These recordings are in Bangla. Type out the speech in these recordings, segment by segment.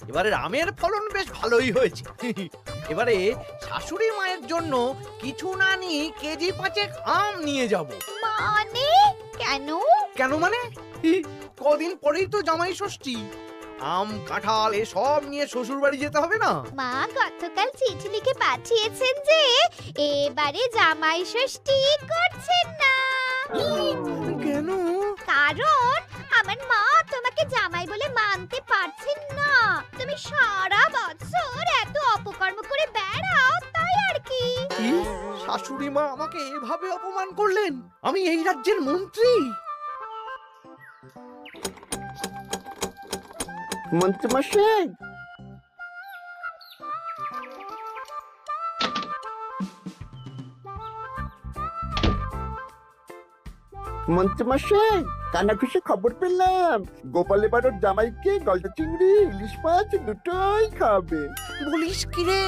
এবারে আমের ফলন বেশ ভালোই হয়েছে। এবারে শাশুড়ি মায়ের জন্য কিছু না নিয়ে কেজি 5 আম নিয়ে যাব। মানে কেন? কেন মানে? কদিন পরেই তো জামাই ষষ্ঠী। আম কাঁঠাল এসব নিয়ে শ্বশুর বাড়ি যেতে হবে না? মা গতকাল চিঠি লিখে পাঠিয়েছেন যে এবারে জামাই ষষ্ঠী করছেন না। কেন? কারণ আমার মা তোমাকে জামাই বলে মানতে পারছেন না। তুমি সারা বছর এত অপকর্ম করে বেড়াও, তাই আর কি। কি? শাশুড়ি মা আমাকে এভাবে অপমান করলেন? আমি এই রাজ্যের মন্ত্রী। মন্ত্রীমশাই, মন্ত্রীমশাই, কানাঘুষে খবর পেলাম গোপাল এবার ওর জামাইকে গলদা চিংড়ি ইলিশ মাছ দুটোই খাবে। বলিস কি রে?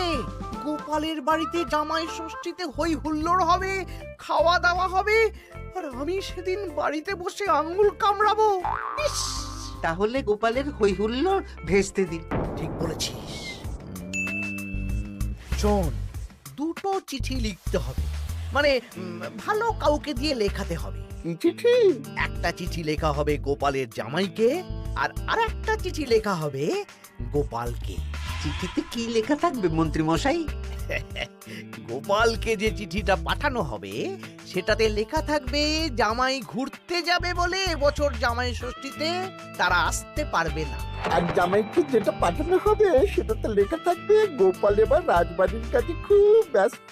গোপালের বাড়িতে জামাই ষষ্ঠীতে হই হুল্লোড় হবে, খাওয়া দাওয়া হবে, আর আমি সেদিন বাড়িতে বসে আঙ্গুল কামড়াবো। ইস! তাহলে গোপালের হই হুল্লোড় ভেস্তে দিন। ঠিক বলেছিস। শোন, দুটো চিঠি লিখতে হবে, মানে ভালো কাউকে দিয়ে লেখাতে হবে। কি চিঠি? একটা চিঠি লেখা হবে গোপালের জামাইকে, আর আরেকটা চিঠি লেখা হবে গোপালকে। চিঠিতে কি লেখা থাকবে মন্ত্রী মশাই? গোপালকে যে চিঠিটা পাঠানো হবে সেটাতে লেখা থাকবে জামাই ঘুরতে যাবে বলে এবছর জামাই ষষ্ঠীতে তারা আসতে পারবে না। আর জামাইকে যেটা পাঠানো হবে সেটাতে লেখা থাকবে গোপাল এবার রাজবাড়ির কাছে খুব ব্যস্ত,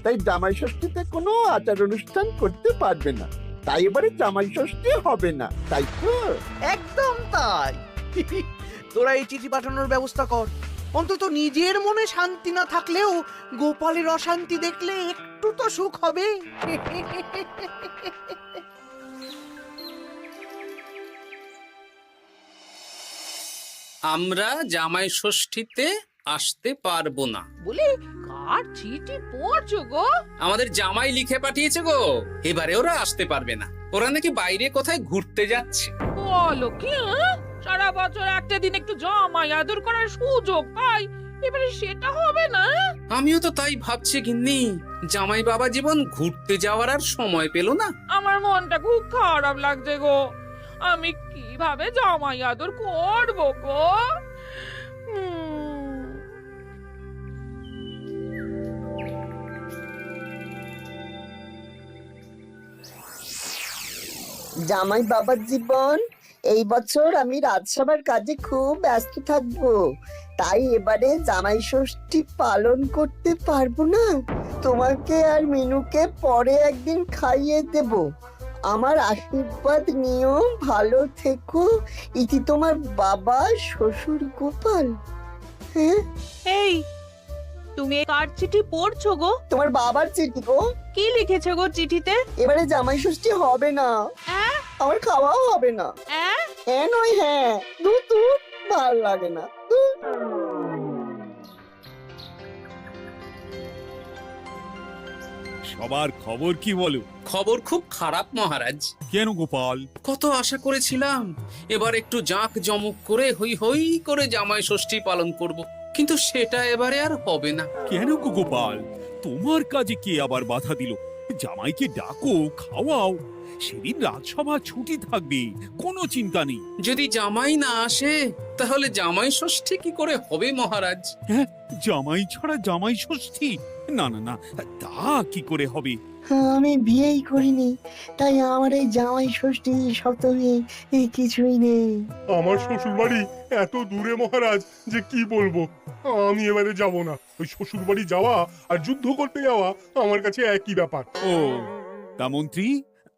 তাই জামাই ষষ্ঠীতে কোনো আচার অনুষ্ঠান করতে পারবে না, তাই এবারে জামাই ষষ্ঠী হবে না, তাই তো? একদম তাই। তোরা এই চিঠি পাঠানোর ব্যবস্থা কর। অন্তত নিজের মনে শান্তি না থাকলেও গোপালের অশান্তি দেখলে একটু তো সুখ হবে। আমরা জামাই ষষ্ঠীতে আসতে পারবো না। বলি কার চিঠি পড়ছো গো? আমাদের জামাই লিখে পাঠিয়েছে গো, এবারে ওরা আসতে পারবে না। ওরা নাকি বাইরে কোথায় ঘুরতে যাচ্ছে। বলো কি? সারা বছর একটা দিন একটু জামাই আদর করার সুযোগ পাই, এবারে সেটা হবে না? আমিও তো তাই ভাবছি গিন্নি, জামাই বাবা জীবন ঘুরতে যাওয়ার আর সময় পেল না। আমার মনটা খুব খারাপ লাগছে গো। আমি কিভাবে জামাই আদর করবো গো? জামাই বাবার জীবন, এই বছর আমি রাজসভার কাজে খুব ব্যস্ত থাকবো, তাই এবারে জামাই ষষ্ঠী পালন করতে পারবো না। তোমাকে আর মিনুকে পরে একদিন খাইয়ে দেব। আমার আশীর্বাদ নিও, ভালো থেকো। ইতি তোমার বাবা শ্বশুর গোপাল। হ্যাঁ, এই তুমি কার চিঠি পড়ছো গো? তোমার বাবার চিঠি গো। কি লিখেছে গো চিঠিতে? এবারে জামাই ষষ্ঠী হবে না, আমার খাওয়াও হবে না। হ্যাঁ নয় হ্যাঁ, দূর দূর, ভাল লাগে না। সবার খবর কি বলো? খবর খুব খারাপ মহারাজ। কেন গোপাল? কত আশা করেছিলাম এবার একটু জাঁক জমক করে হই হই করে জামাই ষষ্ঠী পালন করব, কিন্তু সেটা এবারে আর হবে না। কেন গো গোপাল, তোমার কাজে কে আবার বাধা দিল? জামাইকে ডাকো, খাওয়াও, সেদিন রাজসভা ছুটি থাকবে, কোনো চিন্তা নেই। যদি জামাই না আসে তাহলে জামাই ষষ্ঠী কি করে হবে মহারাজ? হ্যাঁ, জামাই ছাড়া জামাই ষষ্ঠী? না না না, তা কি করে হবে? আমি বিয়েই করিনি, তাই আমার এই জামাই ষষ্ঠী সপ্তমী কিছুই নেই। আমার শ্বশুর বাড়ি এত দূরে মহারাজ যে কি বলবো। আমি এবারে যাব না। ওই শ্বশুর বাড়ি যাওয়া আর যুদ্ধ করতে যাওয়া আমার কাছে একই ব্যাপার। ও, তা মন্ত্রী,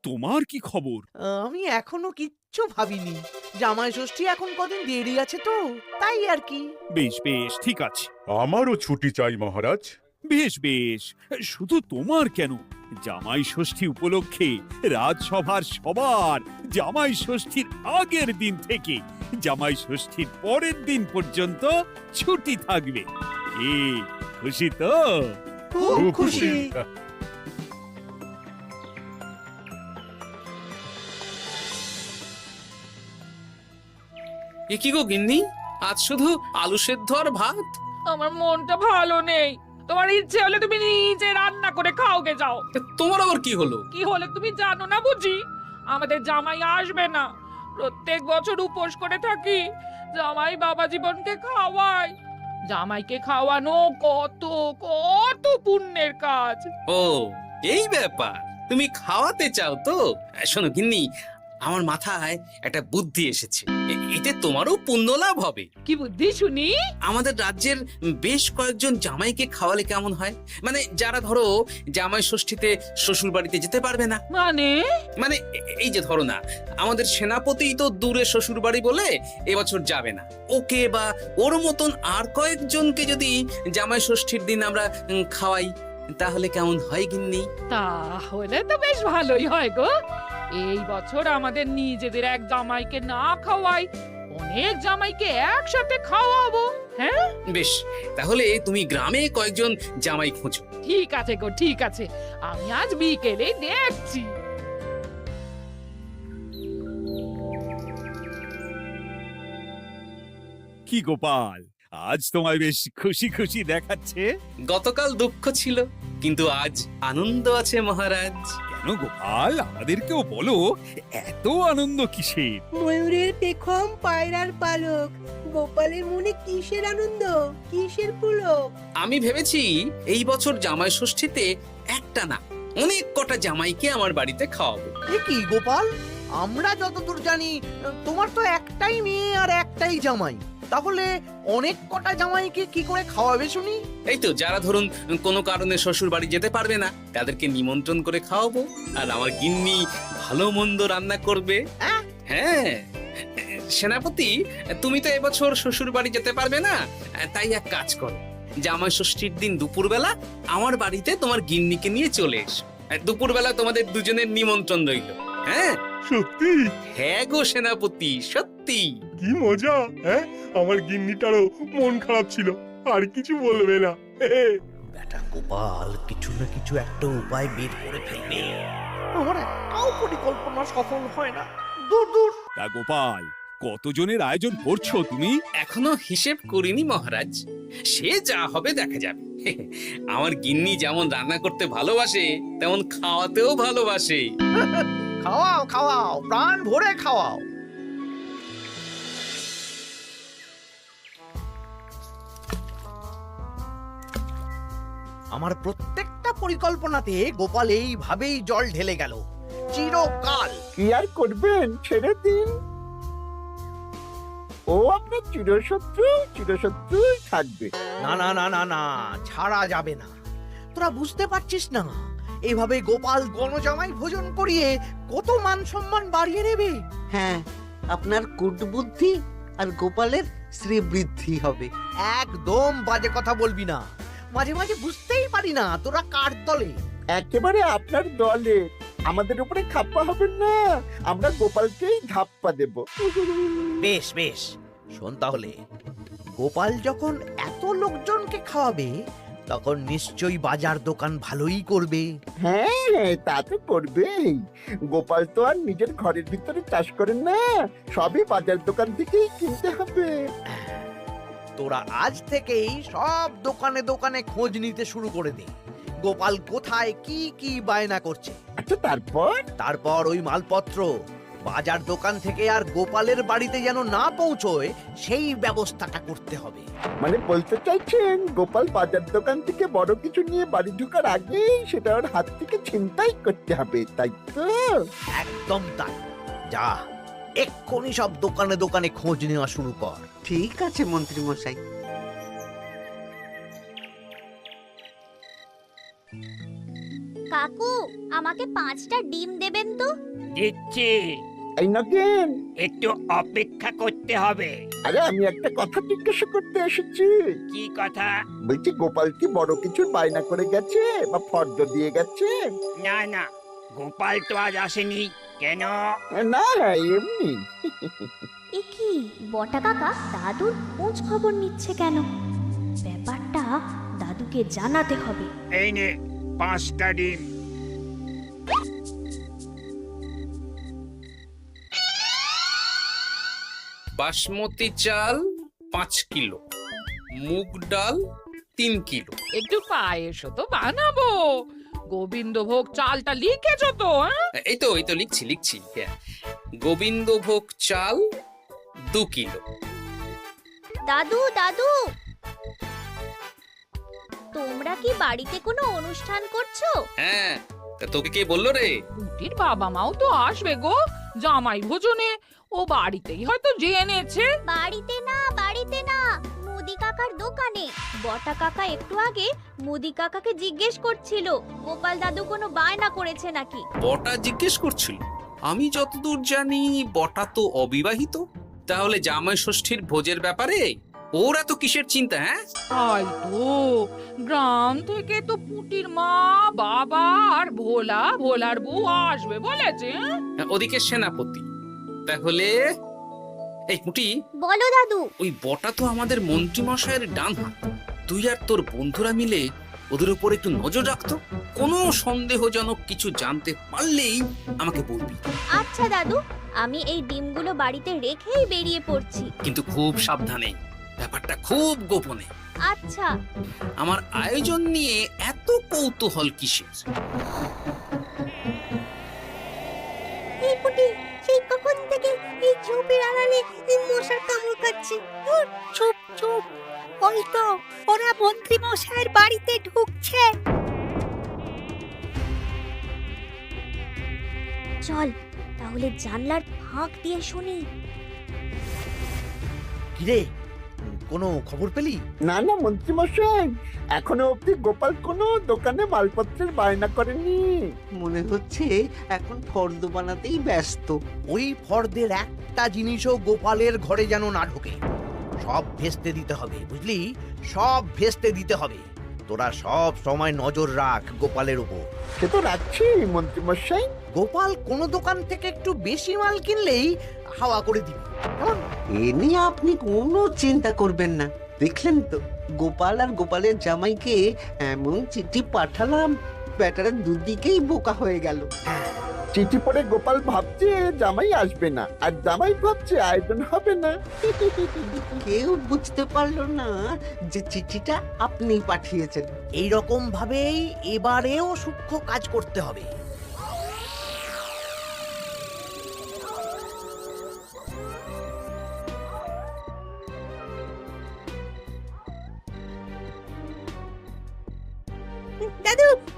তোমার কি খবর? আমি এখনো কিচ্ছু ভাবিনি। জামাই ষষ্ঠী এখন কদিন দেরি আছে তো, তাই আর কি। বেশ বেশ, ঠিক আছে। আমারও ছুটি চাই মহারাজ। বেশ বেশ, শুধু তোমার কেন, জামাই ষষ্ঠী উপলক্ষে রাজসভার সবার জামাই ষষ্ঠীর আগের দিন থেকে জামাই ষষ্ঠীর পরের দিন পর্যন্ত ছুটি থাকবে। এ খুশি তো? খুব খুশি। এ কি গো গিন্নি, আজ শুধু আলু সেদ্ধ আর ভাত। আমার মনটা ভালো নেই। তোমার ইচ্ছে হলে তুমি নিজে রান্না করে খাওগে যাও। তা তোমার আবার কি হলো? কি হলে তুমি জানো না বুঝি? আমাদের জামাই আসবে না। প্রত্যেক বছর উপোস করে থাকি, জামাই বাবা জীবনকে খাওয়ায়। জামাইকে খাওয়ানো কত কত পুণ্যের কাজ। ও এই ব্যাপার, তুমি খাওয়াতে চাও তো? শোনো গিন্নি, আমার মাথায় একটা বুদ্ধি এসেছে। এতে তোমারও পুণ্য লাভ হবে। কি বুদ্ধি শুনি? আমাদের রাজ্যের বেশ কয়েকজন জামাইকে খাওয়ালে কেমন হয়? মানে যারা ধরো জামাই ষষ্ঠীতে শ্বশুর বাড়িতে যেতে পারবে না। মানে এই যে ধরো না, আমাদের সেনাপতি তো দূরে শ্বশুর বাড়ি বলে এবছর যাবে না। ওকে বা ওর মতন আর কয়েকজনকে যদি জামাই ষষ্ঠীর দিন আমরা খাওয়াই, তাহলে কেমন হয় গিন্নি? তাহলে তো বেশ ভালোই হয় গো। এই বছর আমাদের নিজেদের এক জামাইকে না খাওয়াই, অনেক জামাইকে একসাথে খাওয়াবো। হ্যাঁ বেশ, তাহলে তুমি গ্রামে কয়েকজন জামাই খোঁজো। ঠিক আছে গো, ঠিক আছে। আমি আজ বিকেলে দেখছি। কি গোপাল, আজ তোমায় বেশ খুশি খুশি দেখাচ্ছে। গতকাল দুঃখ ছিল, কিন্তু আজ আনন্দ আছে মহারাজ। কেন গোপাল, আমাদেরকেও বলো, এত আনন্দ কিসের? ময়ূরের পেখম, পায়রার পালক, গোপালের মনে কিসের আনন্দ, কিসের পুলক? আমি ভেবেছি এই বছর জামাই ষষ্ঠীতে একটা না অনেক কটা জামাইকে আমার বাড়িতে খাওয়াবো। এ কি গোপাল, আমরা যতদূর জানি তোমার তো একটাই মেয়ে আর একটাই জামাই, তাহলে অনেক কটা জামাইকে কি করে খাওয়াবে শুনি? এই তো যারা ধরুন কোনো কারণে শ্বশুর বাড়ি যেতে পারবে না, তাদেরকে নিমন্ত্রণ করে খাওয়াবো। আর আমার গিন্নি ভালো মন্দ রান্না করবে। হ্যাঁ সেনাপতি, তুমি তো এবছর শ্বশুর বাড়ি যেতে পারবে না, তাই এক কাজ করো, জামাই ষষ্ঠীর দিন দুপুরবেলা আমার বাড়িতে তোমার গিন্নিকে নিয়ে চলে এসো। দুপুরবেলা তোমাদের দুজনের নিমন্ত্রণ রইল। হ্যাঁ সত্যি? হ্যাঁ গো সেনাপতি, সত্যি। কি মজা! হ্যাঁ, আমার গিন্নিটারও মন খারাপ ছিল, আর কিছু বলবে না। বেটা গোপাল কিছু না কিছু একটা উপায় বের করে ফেলবে। আমার একটাও পরিকল্পনা সফল হয় না। দূর দূর। তা গোপাল, কতজনের আয়োজন করছো তুমি? এখনো হিসেব করিনি মহারাজ, সে যা হবে দেখা যাবে। আমার গিন্নি যেমন রান্না করতে ভালোবাসে, তেমন খাওয়াতেও ভালোবাসে। খাওয়াও খাওয়াও, প্রাণ ভরে খাওয়াও। আমার প্রত্যেকটা পরিকল্পনাতে গোপাল এইভাবেই জল ঢেলে গেল চিরকাল। কি আর করবেন, ছেড়ে দিন। ও আপনার চিরশত্রুই থাকবে। না না না না না, ছাড়া যাবে না। তোরা বুঝতে পারছিস না, এভাবে গোপাল গণজামাই ভোজন করিয়ে কত মান সম্মান বাড়িয়ে নেবে। হ্যাঁ, আপনার কূটবুদ্ধি আর গোপালের শ্রীবৃদ্ধি হবে। একদম বাজে কথা বলবি না। মাঝে মাঝে বুঝতেই পারি না তোরা কার দলে। একেবারে আপনার দলে। আমাদের উপরে খাপ্পা হবেন না, আমরা গোপালকেই ধাপ্পা দেব। বেশ বেশ, শোন তাহলে, গোপাল যখন এত লোকজনকে খাওয়াবে, তখন নিশ্চয়ই বাজার দোকান ভালোই করবে। হ্যাঁ, তা তো করবেই। গোপাল তো আর নিজের ঘরের ভিতরে চাষ করেন না, সবই বাজার দোকান থেকেই কিনতে হবে। তোরা আজ থেকেই সব দোকানে দোকানে খোঁজ নিতে শুরু করে দে, গোপাল কোথায় কি কি বায়না করছে। আচ্ছা, তারপর ওই মালপত্র বাজার দোকান থেকে আর গোপালের বাড়িতে যেন না পৌঁছয়, সেই ব্যবস্থাটা করতে হবে। মানে বলতে চাইছেন গোপাল বাজার দোকান থেকে বড় কিছু নিয়ে বাড়ি ঢোকার আগেই সেটা ওর হাত থেকে ছিনতাই করতে হবে, তাই তো? একদম তাই। যা, এক্ষুনি সব দোকানে দোকানে খোঁজ নেওয়া শুরু কর। ঠিক আছে মন্ত্রী মশাই। কাকু, আমাকে 5টা ডিম দেবেন তো? দিচ্ছি, এই নগেন, একটু অপেক্ষা করতে হবে। আরে আমি একটা কথা জিজ্ঞাসা করতে এসেছি। কি কথা? বলছি, গোপাল কি বড় কিছুর বায়না করে গেছে বা ফর্দ দিয়ে গেছে? না না, গোপাল তো আজ আসেনি। কেন? না, এমনি। এ কি বটা কাকা দাদুর খোঁজ খবর নিচ্ছে কেন? ব্যাপারটা দাদুকে জানাতে হবে। এই নে 5টা ডিম। বাসমতি চাল 5 কিলো, মুগ ডাল 3 কিলো। একটু পায়েসও তো বানাবো। গোবিন্দভোগ চালটা লিখেছো তো? হ্যাঁ? এই তো লিখছি। হ্যাঁ, গোবিন্দভোগ চাল 2 কিলো। দাদু তোমরা কি বাড়িতে কোনো অনুষ্ঠান করছো? হ্যাঁ, তা তোকে কে বললো রে? পুটির বাবা মাও তো আসবে গো জামাই ভোজনে। ও বাড়িতেই হয়তো জেনেছে। বাড়িতে না মুদি কাকার দোকানে। বটা কাকা একটু আগে মুদি কাকাকে জিজ্ঞেস করছিল গোপাল দাদু কোনো বায়না করেছে নাকি। বটা জিজ্ঞেস করছিল? আমি যতদূর জানি বটা তো অবিবাহিত। তাহলে জামাই ষষ্ঠীর ভোজের ব্যাপারে ওর এত কিসের চিন্তা? হ্যাঁ, তাই তো গ্রাম থেকে তো পুটির মা, বাবা আর ভোলার বউ আসবে বলেছে। ওদিকে সেনাপতি। তাহলে এই পুটি, বলো দাদু। ওই বটা তো আমাদের মন্ত্রী মশাইয়ের ডান হাত। তুই আর তোর বন্ধুরা মিলে ওদের উপর একটু নজর রাখতো। কোনো সন্দেহজনক কিছু জানতে পারলেই আমাকে বলবি। আচ্ছা দাদু, আমি এই ডিমগুলো বাড়িতে রেখেই বেরিয়ে পড়ছি। কিন্তু খুব সাবধানে, ব্যাপারটা খুব গোপনে। আচ্ছা। আমার আয়োজন নিয়ে এত কৌতূহল কিসের? এই পুটি, সেই কখন থেকে এই ঝোপের আড়ালে মশার কামড় খাচ্ছে। চুপ, ওই তো ওরা মন্ত্রী মশাইয়ের বাড়িতে ঢুকছে। চল তাহলে জানলার ফাঁক দিয়ে শুনি। কিরে, কোনো খবর পেলি? না মন্ত্রী মশাই, এখনো অব্দি গোপাল কোনো দোকানে মালপত্রের বায়না করেনি। মনে হচ্ছে এখন ফর্দ বানাতেই ব্যস্ত। ওই ফর্দের একটা জিনিসও গোপালের ঘরে যেন না ঢোকে। সব ভেস্তে দিতে হবে, বুঝলি? সব ভেস্তে দিতে হবে। তোরা সব সময় নজর রাখ গোপালের উপর। সে তো রাখছি মন্ত্রী মশাই। গোপাল কোনো দোকান থেকে একটু বেশি মাল কিনলেই হাওয়া করে দিবি। কেমন? এ নিয়ে আপনি কোনো চিন্তা করবেন না। দেখলেন তো গোপাল আর গোপালের জামাইকে এমন চিঠি পাঠালাম, ব্যাটারা দুদিকেই বোকা হয়ে গেল। চিঠি পড়ে গোপাল ভাবছে জামাই আসবে না, আর জামাই ভাবছে আয়োজন হবে না। কেউ বুঝতে পারলো না যে চিঠিটা আপনি পাঠিয়েছেন। এইরকম ভাবেই এবারেও সূক্ষ্ম কাজ করতে হবে।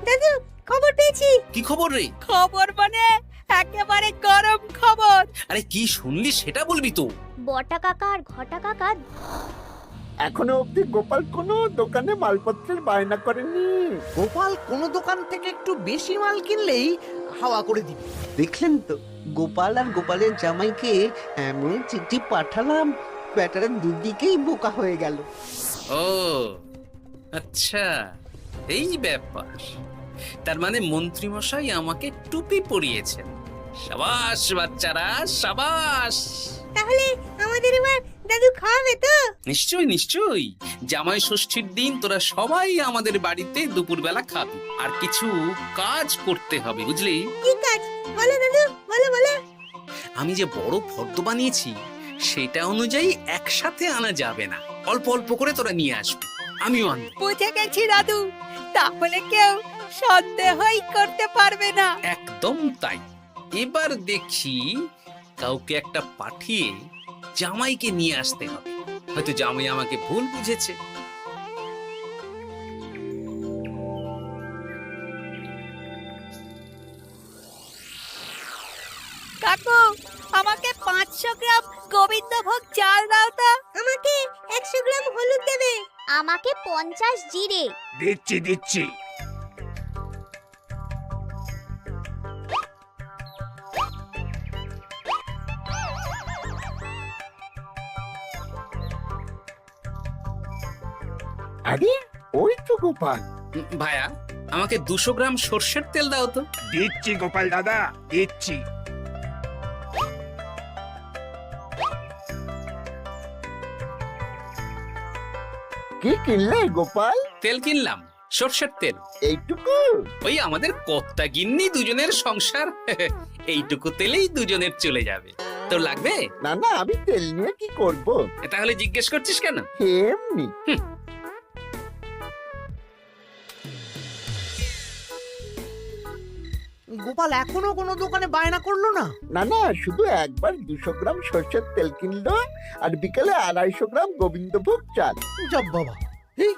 দাদু খবর পেয়েছি। কি খবর রে? খবর মানে একেবারে গরম খবর। আরে কি শুনলি সেটা বলবি তো। বটা কাকা আর ঘটা কাকা এখনো অব্দি গোপাল কোনো দোকানে মালপত্রের বায়না করেনি। গোপাল কোনো দোকান থেকে একটু বেশি মাল কিনলেই হাওয়া করে দিবি। দেখলেন তো গোপাল আর গোপালের জামাইকে এমন চিঠি পাঠালাম, ব্যাটারা দুদিকেই বোকা হয়ে গেল। ও আচ্ছা, এই ব্যাপার। তার মানে মন্ত্রী মশাই আমাকে টুপি পরিয়েছেন। সাবাস বাচ্চারা, সাবাস। তাহলে আমাদের এবার দাদু খাওয়াবে তো? নিশ্চয়ই। জামাই ষষ্ঠীর দিন তোরা সবাই আমাদের বাড়িতে দুপুরবেলা খাবি। আর কিছু কাজ করতে হবে, বুঝলি? কি কাজ? বলো দাদু, বলো। আমি যে বড় ফর্দ বানিয়েছি সেটা অনুযায়ী একসাথে আনা যাবে না, অল্প অল্প করে তোরা নিয়ে আসবি। আমিও আনবো। বুঝে গেছি দাদু, তাহলে কেউ সন্দেহই করতে পারবে না। একদম তাই। এবার দেখি কাউকে একটা পাঠিয়ে জামাইকে নিয়ে আসতে হবে। হয়তো জামাই আমাকে ভুল বুঝেছে। কাকু, আমাকে 500 গ্রাম গোবিন্দভোগ চাল দাও তো। আমাকে 100 গ্রাম হলুদ দেবে। আমাকে 50 জিরে। দিচ্ছি আরে ওই তো গোপাল। ভাইয়া, আমাকে 200 গ্রাম সর্ষের তেল দাও তো। দিচ্ছি গোপাল দাদা, দিচ্ছি। কি কিনলে গোপাল? তেল কিনলাম, সর্ষের তেল। এইটুকু? ওই আমাদের কর্তা গিন্নি দুজনের সংসার, এইটুকু তেলেই দুজনের চলে যাবে। তোর লাগবে? না না, আমি তেল নিয়ে কি করব? তাহলে জিজ্ঞেস করছিস কেন? এমনি। গোপাল এখনো কোনো দোকানে বায়না করলো না? না না, শুধু একবার 200 গ্রাম সর্ষের তেল কিনলো আর বিকেলে 250 গ্রাম গোবিন্দভোগ চাল। যাব বাবা, এই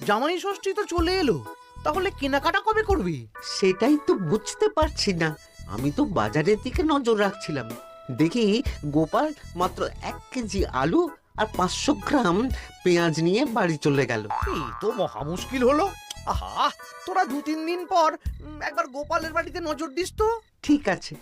জামাই ষষ্ঠী তো চলে এলো, তাহলে কেনাকাটা কবে করবি? সেটাই তো বুঝতে পারছি না। আমি তো বাজারের দিকে নজর রাখছিলাম, দেখি গোপাল মাত্র 1 কেজি আলু আর 500 গ্রাম পেঁয়াজ নিয়ে বাড়ি চলে গেল। এই তো মহা মুশকিল হলো। আহা, তোরা 2-3 দিন পর একবার গোপালের বাড়িতে নজর দিস তো। ঠিক আছে।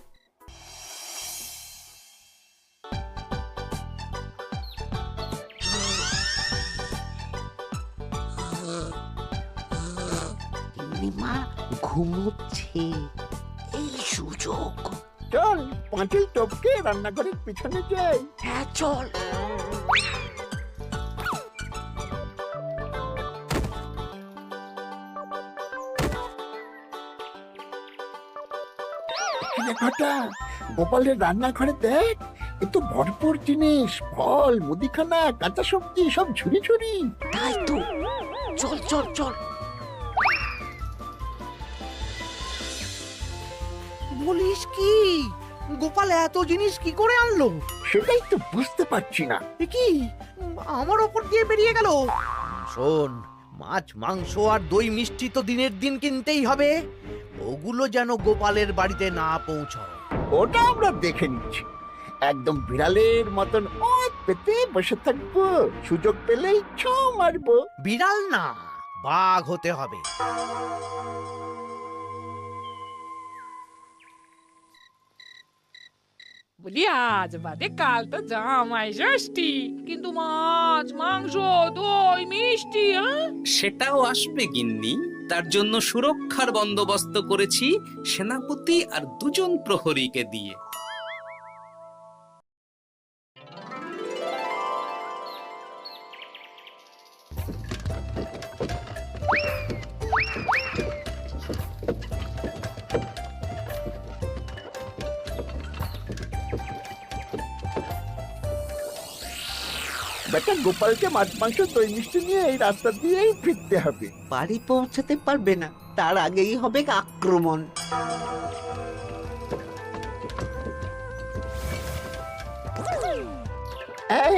মা ঘুমোচ্ছে, এই সুযোগ। চল পাঁচিল টপকে রান্নাঘরের পিছনে যাই। হ্যাঁ চল। ঘটা গোপালের রান্নাঘরে দেখ, এ তো ভরপুর জিনিস, ফল, মুদিখানা, কাঁচা সবজি সব ঝুড়ি ঝুড়ি। তাই তো, চল চল চল। বলিস কি, গোপাল এত জিনিস কি করে আনলো? সেটাই তো বুঝতে পারছি না। এ কি আমার ওপর দিয়ে বেরিয়ে গেল? শোন, মাছ, মাংস আর দই মিষ্টি তো দিনের দিন কিনতেই হবে, ওগুলো যেন গোপালের বাড়িতে না পৌঁছায়। ওটা আমরা দেখে নিচ্ছি। একদম বিড়ালের মতন ওত পেতে বসে থাকবো, সুযোগ পেলেই ছো মারবো। বিড়াল না, বাঘ হতে হবে। বলি আজ বাদে কাল তো জামাই ষষ্ঠী, কিন্তু মাছ, মাংস, দই, মিষ্টি, সেটাও আসবে গিন্নি। তার জন্য সুরক্ষার বন্দোবস্ত করেছি সেনাপতি আর 2 জন প্রহরীকে দিয়ে। বেটা গোপালকে মাছ, মাংস, দই মিষ্টি নিয়ে এই রাস্তা দিয়েই ফিরতে হবে। বাড়ি পৌঁছাতে পারবে না, তার আগেই হবে আক্রমণ।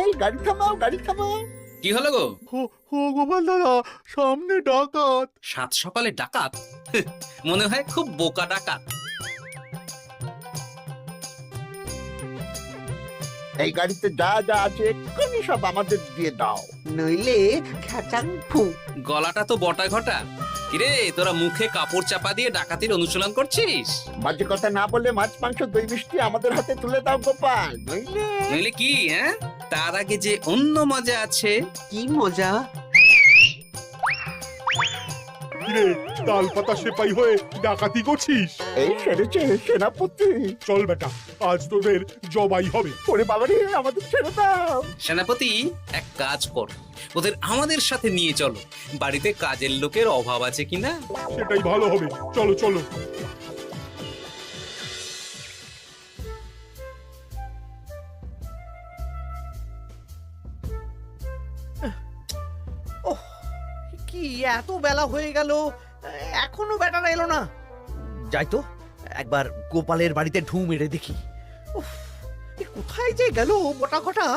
এই গাড়ি থামাও, গাড়ি থামাও। কি হলো গো? ও গোপাল দাদা, সামনে ডাকাত। 7 সকালে ডাকাত? মনে হয় খুব বোকা ডাকাত। এই গাড়িতে যা যা আছে এক্ষুনি সব আমাদের দিয়ে দাও। নইলে খ্যাচাং ফু। গলাটা তো বটা ঘটা। কিরে, তোরা মুখে কাপড় চাপা দিয়ে ডাকাতির অনুশীলন করছিস? বাজে কথা না বলে মাছ, মাংস, দই মিষ্টি আমাদের হাতে তুলে দাও গোপাল, নইলে। নইলে কি? হ্যাঁ, তার আগে যে অন্য মজা আছে। কি মজা? কিরে, তাল পাতা সেপাই হয়ে ডাকাতি করছিস? এই সেরেছে সেনাপতি। চল বেটা, আজ তোদের জবাই হবে। ওরে বাবারে, আমাদের ছেড়ে দাও। সেনাপতি, এক কাজ কর, ওদের আমাদের সাথে নিয়ে চলো। বাড়িতে কাজের লোকের অভাব আছে কিনা। সেটাই ভালো হবে, চলো চলো। ওহ, কি এত বেলা হয়ে গেল, এখনো বেটারা এলো না। যাই তো একবার গোপালের বাড়িতে ঢু মেরে দেখি। উফ, এ কোথায় যে গেল বটা ঘটা?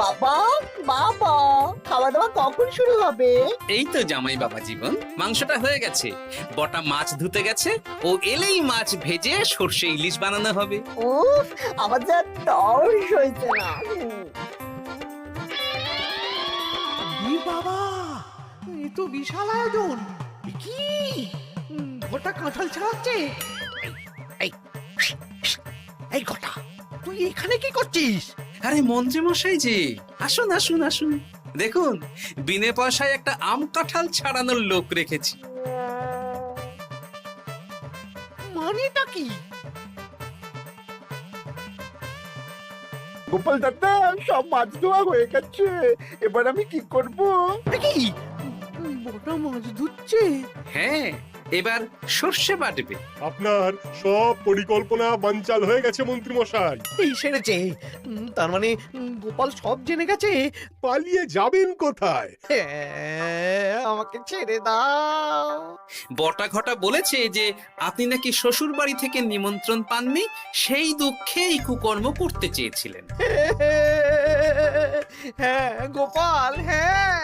বাবা, বাবা, খাওয়া দাওয়া কখন শুরু হবে? এই তো জামাই বাবা জীবন, মাংসটা হয়ে গেছে, বটা মাছ ধুতে গেছে, ও এলেই মাছ ভেজে সর্ষে ইলিশ বানানো হবে। উফ, আমার যা তর্স হয়েছে না। এ বাবা, এ তো বিশাল আয়োজন। এ কি ঘটা কাঁঠাল ছাড়াচ্ছে? এই এই ঘটা, তুই এখানে কি করছিস? আরে মন্ত্রী মশাই যে, আসুন আসুন আসুন, দেখুন বিনে পয়সায় একটা আম কাঁঠাল ছাড়ানোর লোক রেখেছি। মানেটা কি? গোপাল দাদা, সব মাছ ধোয়া হয়ে গেছে, এবার আমি কি করব? এ কি বটা মাছ ধুচ্ছে? হ্যাঁ, এবার সর্ষে বাটবে। আপনার সব পরিকল্পনা বানচাল হয়ে গেছে মন্ত্রী মশাই। এই সেরেছে। তার মানে গোপাল সব জেনে গেছে। পালিয়ে যাবেন কোথায়? আমাকে ছেড়ে দাও। বটা ঘটা বলেছে যে আপনি নাকি শ্বশুর বাড়ি থেকে নিমন্ত্রণ পাননি, সেই দুঃখে এই কুকর্ম করতে চেয়েছিলেন। হ্যাঁ গোপাল, হ্যাঁ,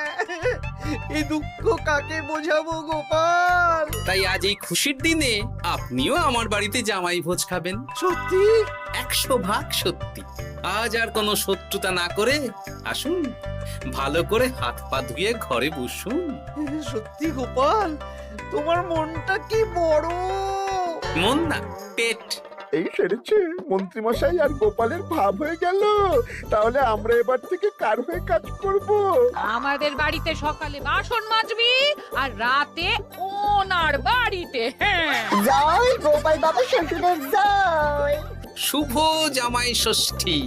এই দুঃখ কাকে বোঝাবো গোপাল? তাই আজ এই খুশির দিনে আপনিও আমার বাড়িতে জামাই ভোজ খাবেন। সত্যি? 100% সত্যি। আজ আর কোনো শত্রুতা না করে আসুন, ভালো করে হাত পা ধুয়ে ঘরে বসুন। সত্যি গোপাল, তোমার মনটা কি বড়। মন না, পেট। এই সেরেছে, মন্ত্রী মশাই আর গোপালের ভাব হয়ে গেল। তাহলে আমরা এবার থেকে কার হয়ে কাজ করব? আমাদের বাড়িতে সকালে বাসন মাজবি আর রাতে ওনার বাড়িতে। হ্যাঁ, জয় গোপাল বাবা শ্বশুরের জয়। শুভ জামাই ষষ্ঠী।